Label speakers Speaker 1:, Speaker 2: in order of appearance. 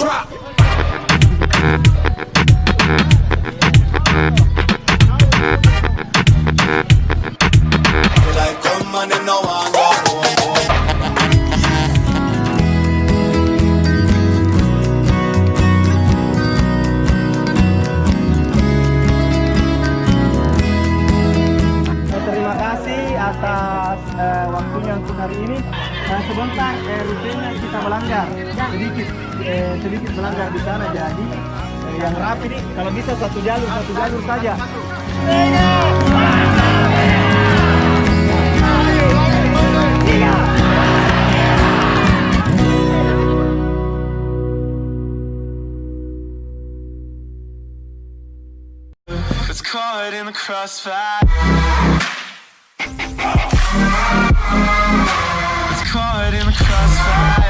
Speaker 1: drop. Like come on and no one go.
Speaker 2: Terima kasih atas waktunya untuk hari ini. Sebentar rutenya kita melanggar sedikit melanggar di sana, jadi yang rapi nih kalau bisa satu jalur saja.
Speaker 1: It's caught in the crossfire. It's caught in the crossfire.